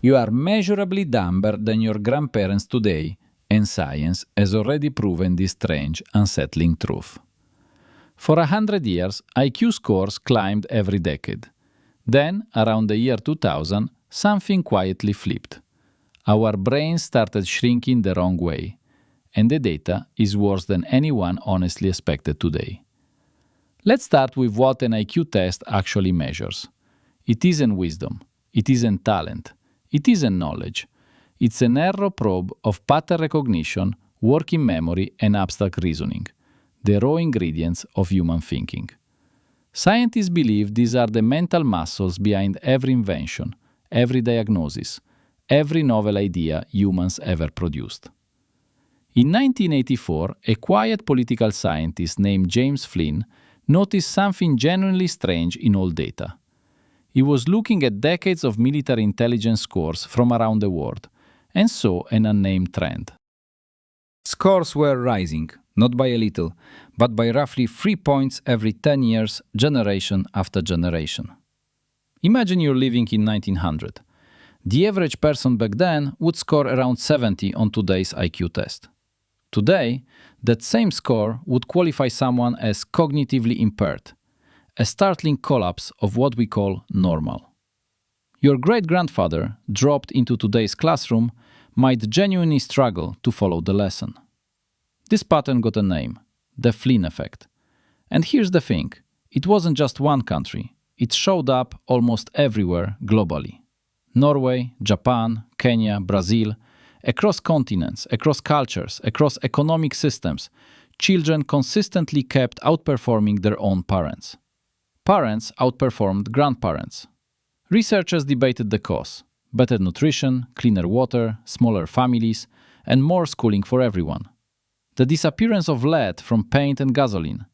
You are measurably dumber than your grandparents today, and science has already proven this strange, unsettling truth. For 100 years, IQ scores climbed every decade. Then, around the year 2000, something quietly flipped. Our brains started shrinking the wrong way, and the data is worse than anyone honestly expected today. Let's start with what an IQ test actually measures. It isn't wisdom, it isn't talent, it isn't knowledge. It's a narrow probe of pattern recognition, working memory, and abstract reasoning, the raw ingredients of human thinking. Scientists believe these are the mental muscles behind every invention, every diagnosis, every novel idea humans ever produced. In 1984, a quiet political scientist named James Flynn noticed something genuinely strange in all data. He was looking at decades of military intelligence scores from around the world and saw an unnamed trend. Scores were rising, not by a little, but by roughly 3 points every 10 years, generation after generation. Imagine you're living in 1900. The average person back then would score around 70 on today's IQ test. Today, that same score would qualify someone as cognitively impaired, a startling collapse of what we call normal. Your great-grandfather, dropped into today's classroom, might genuinely struggle to follow the lesson. This pattern got a name, the Flynn Effect. And here's the thing, it wasn't just one country, it showed up almost everywhere globally. Norway, Japan, Kenya, Brazil, across continents, across cultures, across economic systems, children consistently kept outperforming their own parents. Parents outperformed grandparents. Researchers debated the cause: better nutrition, cleaner water, smaller families, and more schooling for everyone. The disappearance of lead from paint and gasoline.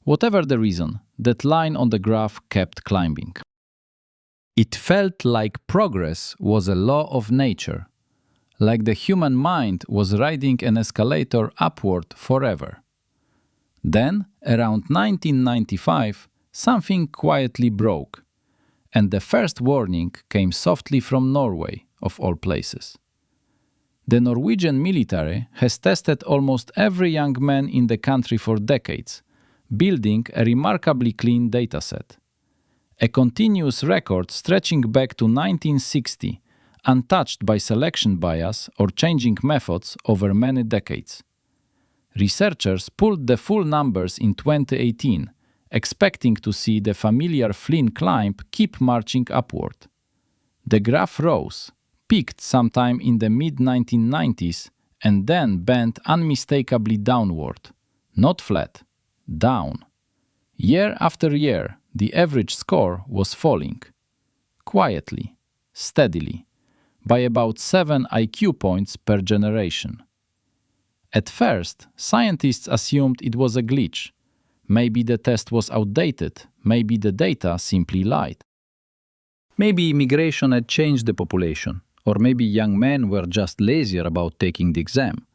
Whatever the reason, that line on the graph kept climbing. It felt like progress was a law of nature, like the human mind was riding an escalator upward forever. Then, around 1995, something quietly broke, and the first warning came softly from Norway, of all places. The Norwegian military has tested almost every young man in the country for decades, building a remarkably clean dataset. A continuous record stretching back to 1960, untouched by selection bias or changing methods over many decades. Researchers pulled the full numbers in 2018, expecting to see the familiar Flynn climb keep marching upward. The graph rose, peaked sometime in the mid-1990s, and then bent unmistakably downward. Not flat, down. Year after year, the average score was falling. Quietly, steadily, by about 7 IQ points per generation. At first, scientists assumed it was a glitch. Maybe the test was outdated, maybe the data simply lied. Maybe immigration had changed the population, or maybe young men were just lazier about taking the exam.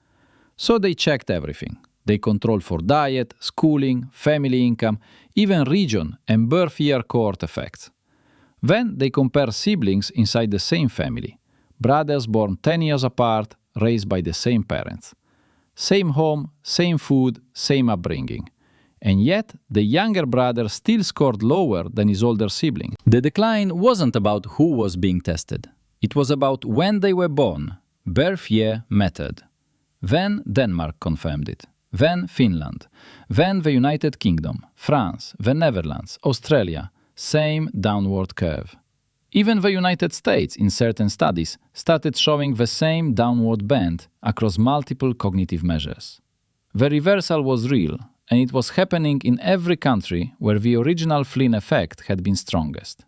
So they checked everything. They controlled for diet, schooling, family income, even region and birth year cohort effects. Then they compared siblings inside the same family, brothers born 10 years apart, raised by the same parents. Same home, same food, same upbringing. And yet, the younger brother still scored lower than his older sibling. The decline wasn't about who was being tested. It was about when they were born. Birth year mattered. Then Denmark confirmed it. Then Finland. Then the United Kingdom, France, the Netherlands, Australia. Same downward curve. Even the United States, in certain studies, started showing the same downward bend across multiple cognitive measures. The reversal was real, and it was happening in every country where the original Flynn effect had been strongest.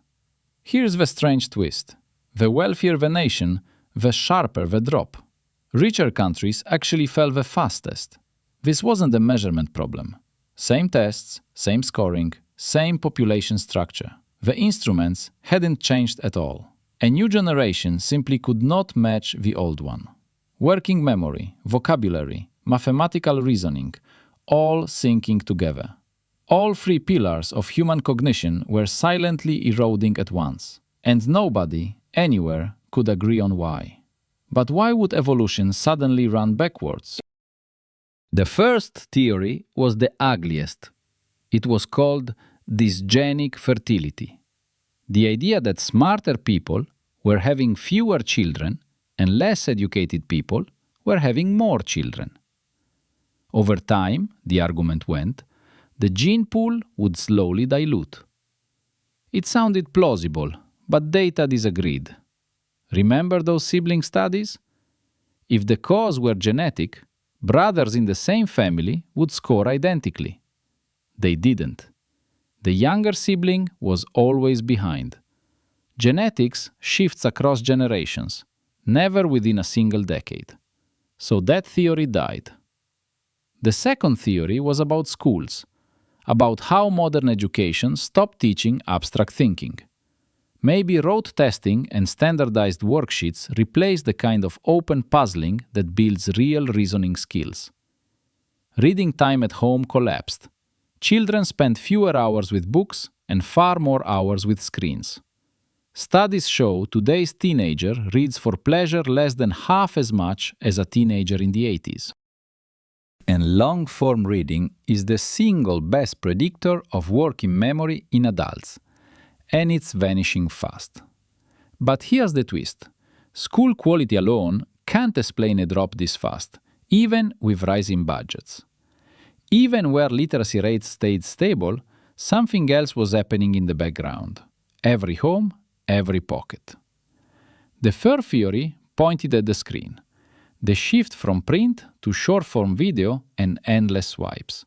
Here's the strange twist. The wealthier the nation, the sharper the drop. Richer countries actually fell the fastest. This wasn't a measurement problem. Same tests, same scoring, same population structure. The instruments hadn't changed at all. A new generation simply could not match the old one. Working memory, vocabulary, mathematical reasoning, all syncing together. All three pillars of human cognition were silently eroding at once, and nobody, anywhere, could agree on why. But why would evolution suddenly run backwards? The first theory was the ugliest. It was called dysgenic fertility. The idea that smarter people were having fewer children and less educated people were having more children. Over time, the argument went, the gene pool would slowly dilute. It sounded plausible, but data disagreed. Remember those sibling studies? If the cause were genetic, brothers in the same family would score identically. They didn't. The younger sibling was always behind. Genetics shifts across generations, never within a single decade. So that theory died. The second theory was about schools, about how modern education stopped teaching abstract thinking. Maybe rote testing and standardized worksheets replace the kind of open puzzling that builds real reasoning skills. Reading time at home collapsed. Children spend fewer hours with books and far more hours with screens. Studies show today's teenager reads for pleasure less than half as much as a teenager in the 80s. And long-form reading is the single best predictor of working memory in adults. And it's vanishing fast. But here's the twist. School quality alone can't explain a drop this fast, even with rising budgets. Even where literacy rates stayed stable, something else was happening in the background. Every home, every pocket. The third theory pointed at the screen. The shift from print to short-form video and endless swipes.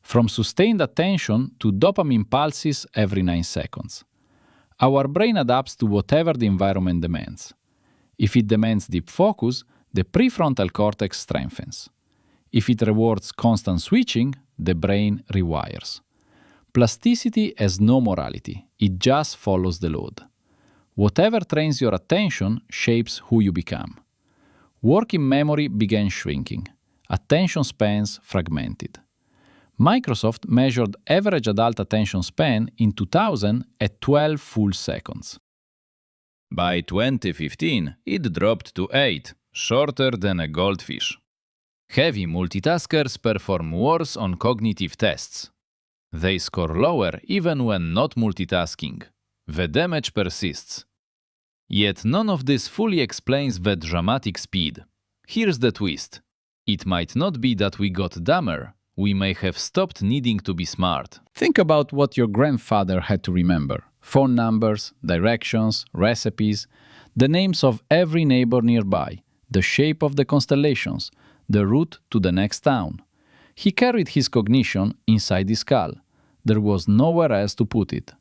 From sustained attention to dopamine pulses every 9 seconds. Our brain adapts to whatever the environment demands. If it demands deep focus, the prefrontal cortex strengthens. If it rewards constant switching, the brain rewires. Plasticity has no morality, it just follows the load. Whatever trains your attention shapes who you become. Working memory began shrinking. Attention spans fragmented. Microsoft measured average adult attention span in 2000 at 12 full seconds. By 2015, it dropped to 8, shorter than a goldfish. Heavy multitaskers perform worse on cognitive tests. They score lower even when not multitasking. The damage persists. Yet none of this fully explains the dramatic speed. Here's the twist. It might not be that we got dumber. We may have stopped needing to be smart. Think about what your grandfather had to remember. Phone numbers, directions, recipes, the names of every neighbor nearby, the shape of the constellations, the route to the next town. He carried his cognition inside his skull. There was nowhere else to put it.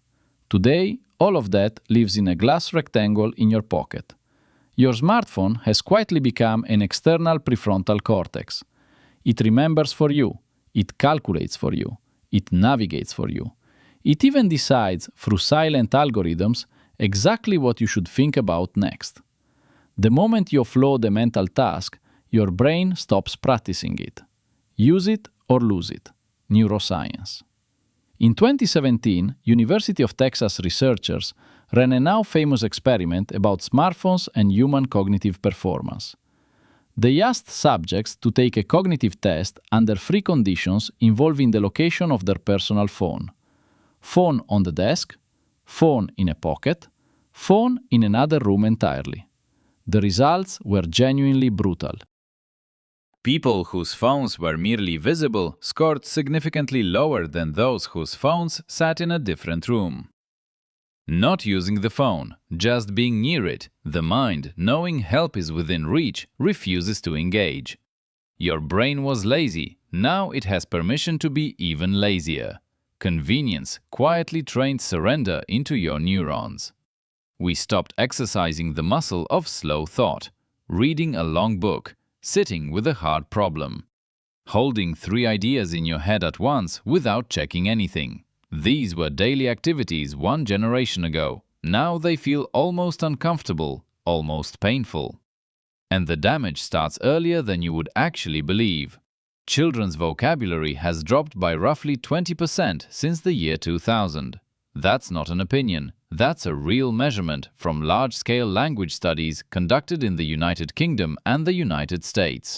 Today, all of that lives in a glass rectangle in your pocket. Your smartphone has quietly become an external prefrontal cortex. It remembers for you. It calculates for you. It navigates for you. It even decides, through silent algorithms, exactly what you should think about next. The moment you offload a mental task, your brain stops practicing it. Use it or lose it. Neuroscience. In 2017, University of Texas researchers ran a now famous experiment about smartphones and human cognitive performance. They asked subjects to take a cognitive test under 3 conditions involving the location of their personal phone. Phone on the desk, phone in a pocket, phone in another room entirely. The results were genuinely brutal. People whose phones were merely visible scored significantly lower than those whose phones sat in a different room. Not using the phone, just being near it, the mind, knowing help is within reach, refuses to engage. Your brain was lazy, now it has permission to be even lazier. Convenience quietly trained surrender into your neurons. We stopped exercising the muscle of slow thought, reading a long book, sitting with a hard problem, holding 3 ideas in your head at once without checking anything. These were daily activities 1 generation ago. Now they feel almost uncomfortable, almost painful. And the damage starts earlier than you would actually believe. Children's vocabulary has dropped by roughly 20% since the year 2000. That's not an opinion. That's a real measurement from large-scale language studies conducted in the United Kingdom and the United States.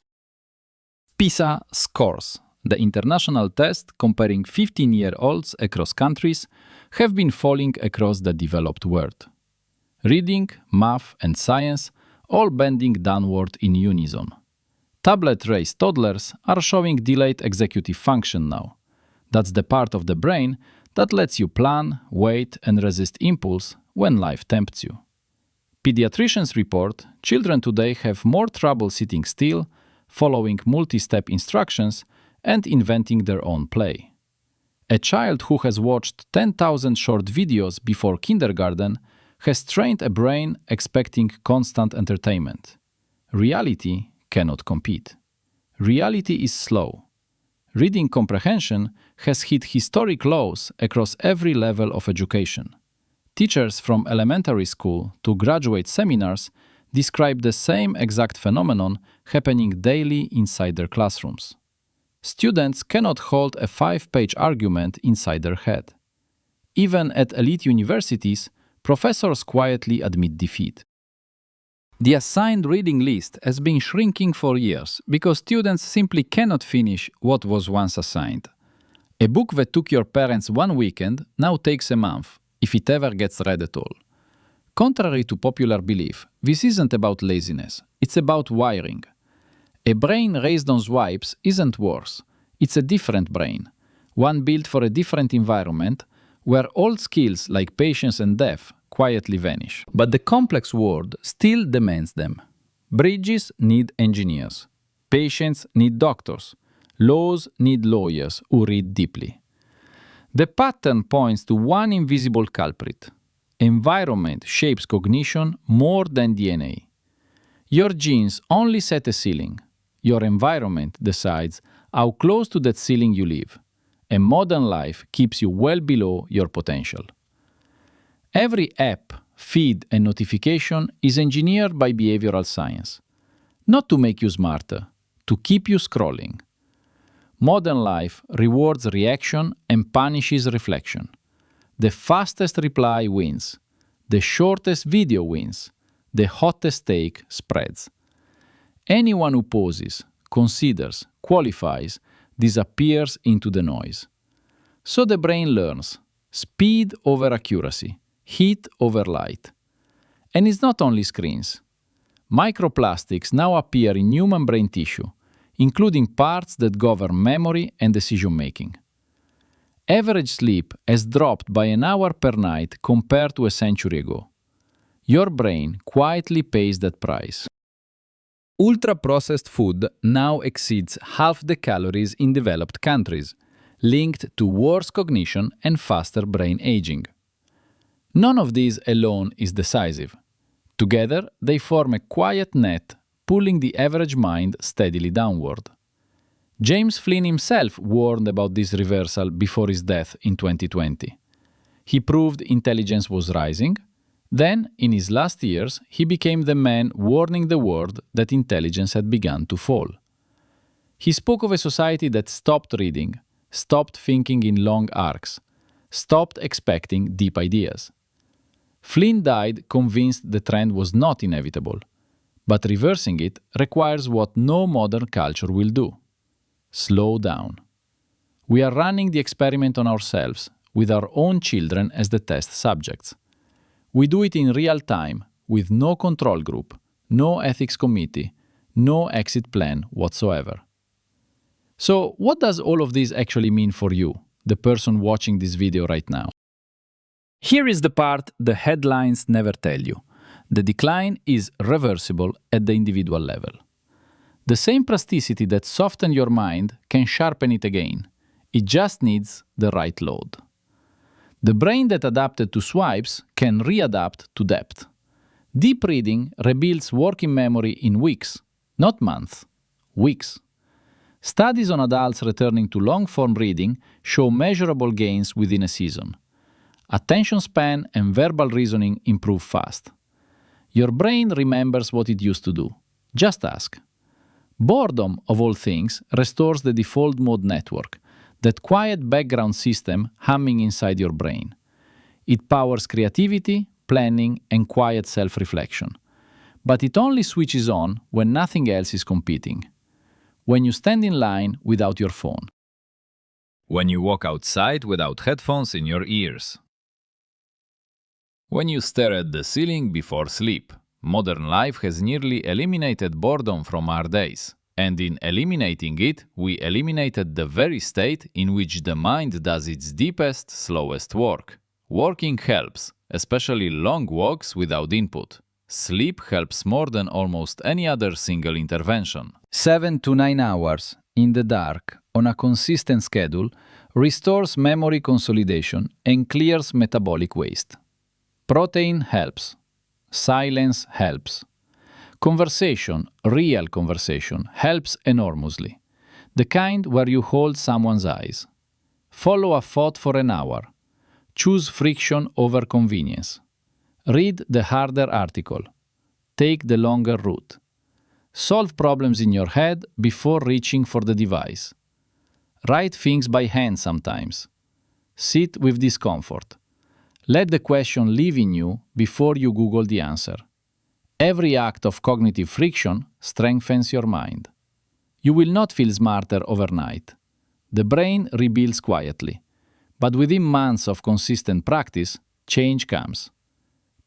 PISA scores, the international test comparing 15-year-olds across countries, have been falling across the developed world. Reading, math, and science all bending downward in unison. Tablet-raised toddlers are showing delayed executive function now. That's the part of the brain that lets you plan, wait, and resist impulse when life tempts you. Pediatricians report children today have more trouble sitting still, following multi-step instructions, and inventing their own play. A child who has watched 10,000 short videos before kindergarten has trained a brain expecting constant entertainment. Reality cannot compete. Reality is slow. Reading comprehension has hit historic lows across every level of education. Teachers from elementary school to graduate seminars describe the same exact phenomenon happening daily inside their classrooms. Students cannot hold a 5-page argument inside their head. Even at elite universities, professors quietly admit defeat. The assigned reading list has been shrinking for years because students simply cannot finish what was once assigned. A book that took your parents one weekend now takes a month, if it ever gets read at all. Contrary to popular belief, this isn't about laziness, it's about wiring. A brain raised on swipes isn't worse, it's a different brain, one built for a different environment where old skills like patience and depth quietly vanish. But the complex world still demands them. Bridges need engineers. Patients need doctors. Laws need lawyers who read deeply. The pattern points to one invisible culprit. Environment shapes cognition more than DNA. Your genes only set a ceiling. Your environment decides how close to that ceiling you live. A modern life keeps you well below your potential. Every app, feed, and notification is engineered by behavioral science. Not to make you smarter, to keep you scrolling. Modern life rewards reaction and punishes reflection. The fastest reply wins. The shortest video wins. The hottest take spreads. Anyone who pauses, considers, qualifies, disappears into the noise. So the brain learns speed over accuracy, heat over light. And it's not only screens. Microplastics now appear in human brain tissue, including parts that govern memory and decision-making. Average sleep has dropped by an hour per night compared to a century ago. Your brain quietly pays that price. Ultra-processed food now exceeds half the calories in developed countries, linked to worse cognition and faster brain aging. None of these alone is decisive. Together, they form a quiet net, pulling the average mind steadily downward. James Flynn himself warned about this reversal before his death in 2020. He proved intelligence was rising. Then, in his last years, he became the man warning the world that intelligence had begun to fall. He spoke of a society that stopped reading, stopped thinking in long arcs, stopped expecting deep ideas. Flynn died convinced the trend was not inevitable, but reversing it requires what no modern culture will do: slow down. We are running the experiment on ourselves, with our own children as the test subjects. We do it in real time, with no control group, no ethics committee, no exit plan whatsoever. So, what does all of this actually mean for you, the person watching this video right now? Here is the part the headlines never tell you. The decline is reversible at the individual level. The same plasticity that softened your mind can sharpen it again. It just needs the right load. The brain that adapted to swipes can readapt to depth. Deep reading rebuilds working memory in weeks, not months, weeks. Studies on adults returning to long-form reading show measurable gains within a season. Attention span and verbal reasoning improve fast. Your brain remembers what it used to do. Just ask. Boredom, of all things, restores the default mode network, that quiet background system humming inside your brain. It powers creativity, planning, and quiet self-reflection. But it only switches on when nothing else is competing. When you stand in line without your phone. When you walk outside without headphones in your ears. When you stare at the ceiling before sleep. Modern life has nearly eliminated boredom from our days. And in eliminating it, we eliminated the very state in which the mind does its deepest, slowest work. Walking helps, especially long walks without input. Sleep helps more than almost any other single intervention. 7 to 9 hours in the dark on a consistent schedule restores memory consolidation and clears metabolic waste. Protein helps. Silence helps. Conversation, real conversation, helps enormously. The kind where you hold someone's eyes. Follow a thought for an hour. Choose friction over convenience. Read the harder article. Take the longer route. Solve problems in your head before reaching for the device. Write things by hand sometimes. Sit with discomfort. Let the question live in you before you Google the answer. Every act of cognitive friction strengthens your mind. You will not feel smarter overnight. The brain rebuilds quietly. But within months of consistent practice, change comes.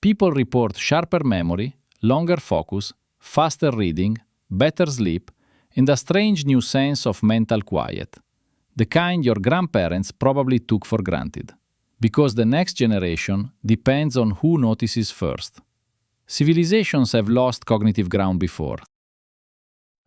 People report sharper memory, longer focus, faster reading, better sleep, and a strange new sense of mental quiet. The kind your grandparents probably took for granted. Because the next generation depends on who notices first. Civilizations have lost cognitive ground before.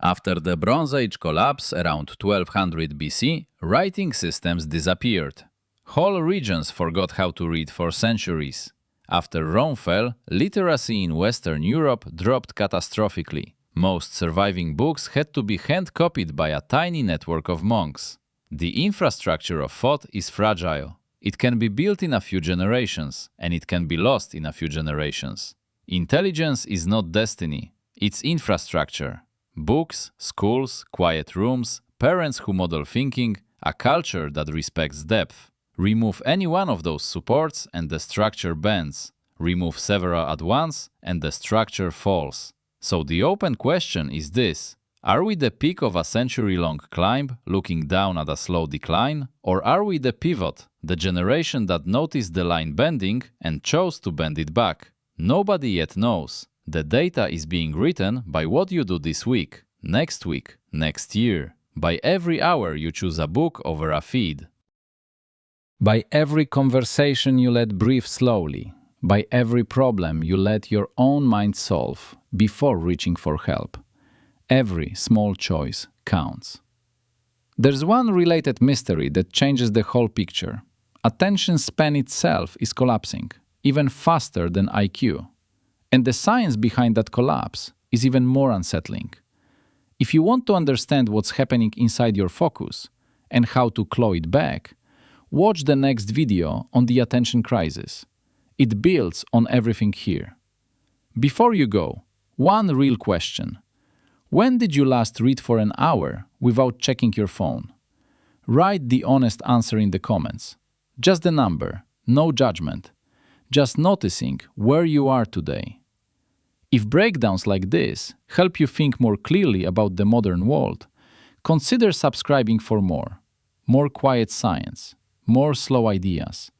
After the Bronze Age collapse around 1200 BC, writing systems disappeared. Whole regions forgot how to read for centuries. After Rome fell, literacy in Western Europe dropped catastrophically. Most surviving books had to be hand-copied by a tiny network of monks. The infrastructure of thought is fragile. It can be built in a few generations, and it can be lost in a few generations. Intelligence is not destiny, it's infrastructure. Books, schools, quiet rooms, parents who model thinking, a culture that respects depth. Remove any one of those supports and the structure bends. Remove several at once and the structure falls. So the open question is this: are we the peak of a century-long climb, looking down at a slow decline? Or are we the pivot, the generation that noticed the line bending and chose to bend it back? Nobody yet knows. The data is being written by what you do this week, next year, by every hour you choose a book over a feed. By every conversation you let breathe slowly, by every problem you let your own mind solve before reaching for help. Every small choice counts. There's one related mystery that changes the whole picture. Attention span itself is collapsing, even faster than IQ. And the science behind that collapse is even more unsettling. If you want to understand what's happening inside your focus and how to claw it back, watch the next video on the attention crisis. It builds on everything here. Before you go, one real question. When did you last read for an hour without checking your phone? Write the honest answer in the comments. Just the number, no judgment. Just noticing where you are today. If breakdowns like this help you think more clearly about the modern world, consider subscribing for more quiet science, more slow ideas,